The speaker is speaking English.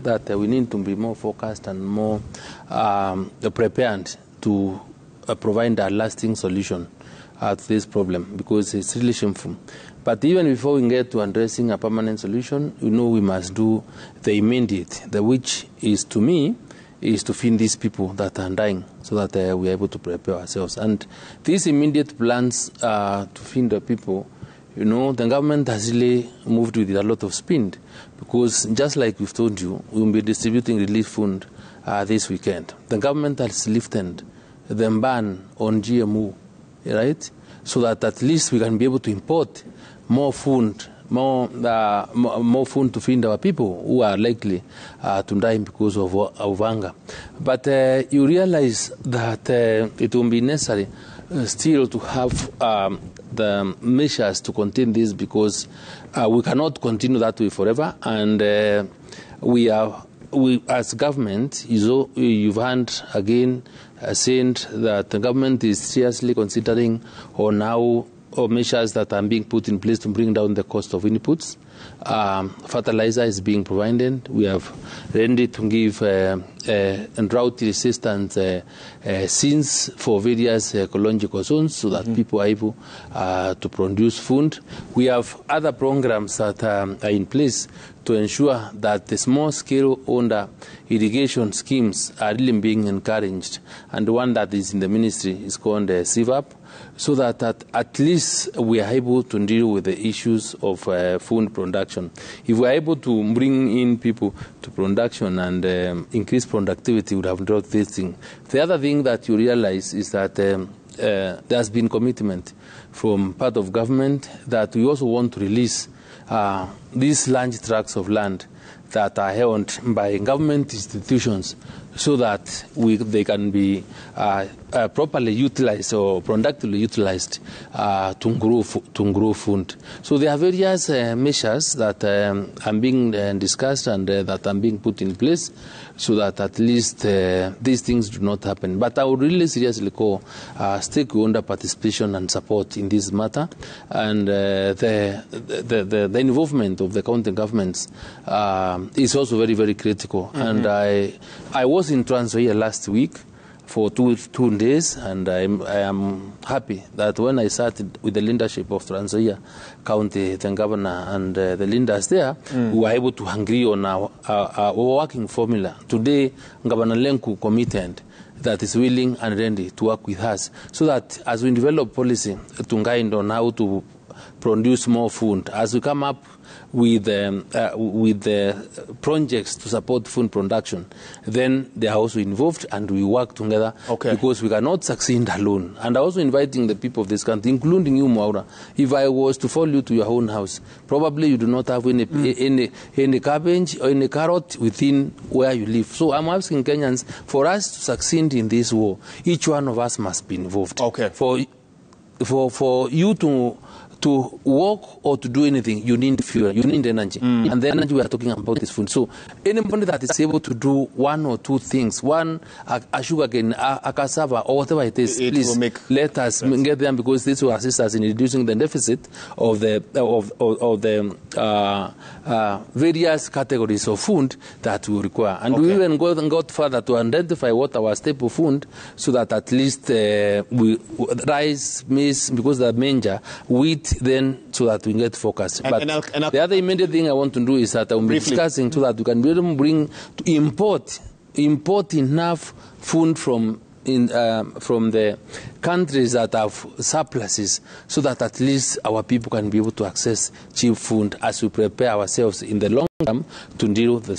that we need to be more focused and more prepared to provide a lasting solution to this problem, because it's really shameful. But even before we get to addressing a permanent solution, we must do the immediate, which is, to me, is to feed these people that are dying, so that we are able to prepare ourselves. And these immediate plans to feed the people, the government has really moved with a lot of speed, because just like we've told you, we will be distributing relief fund this weekend. The government has lifted the ban on GMO, right? So that at least we can be able to import more food, more food to feed our people who are likely to die because of hunger. But you realize that it will be necessary still to have the measures to contain this, because we cannot continue that way forever. And we as government, you've heard again saying that the government is seriously considering measures that are being put in place to bring down the cost of inputs. Fertilizer is being provided. We have ready to give drought resistant seeds for various ecological zones, so that people are able to produce food. We have other programs that are in place to ensure that the small-scale under irrigation schemes are really being encouraged. And the one that is in the ministry is called CVAP, so that at least we are able to deal with the issues of food production. If we are able to bring in people to production and increase productivity, we would have dropped this thing. The other thing that you realize is that there has been commitment from part of government that we also want to release these large tracts of land that are held by government institutions, so that they can be properly utilized or productively utilized to grow food. So there are various measures that are being discussed and that are being put in place, so that at least these things do not happen. But I would really seriously call stakeholder participation and support in this matter, and the involvement of the county governments is also very, very critical. And I was in Trans Nzoia last week for two days, and I am happy that when I started with the leadership of Trans Nzoia County, the governor and the leaders there, we were able to agree on our working formula. Today, Governor Lenku committed that is willing and ready to work with us, so that as we develop policy to guide on how to produce more food, as we come up with the projects to support food production, then they are also involved, and we work together, because we cannot succeed alone. And I'm also inviting the people of this country, including you, Maura. If I was to follow you to your own house, probably you do not have any cabbage or any carrot within where you live. So I'm asking Kenyans, for us to succeed in this war, each one of us must be involved. For you to walk or to do anything, you need fuel, you need energy. And the energy we are talking about is food. So anybody that is able to do one or two things, a sugarcane, a cassava, or whatever it is, please let us get them, because this will assist us in reducing the deficit of the various categories of food that we require. And we even got further to identify what our staple food, so that at least rice, maize, because the manger, wheat, then, so that we get focused. But the other immediate thing I want to do is that I will be discussing, so that we can be able to import enough food from the countries that have surpluses, so that at least our people can be able to access cheap food as we prepare ourselves in the long term to deal with the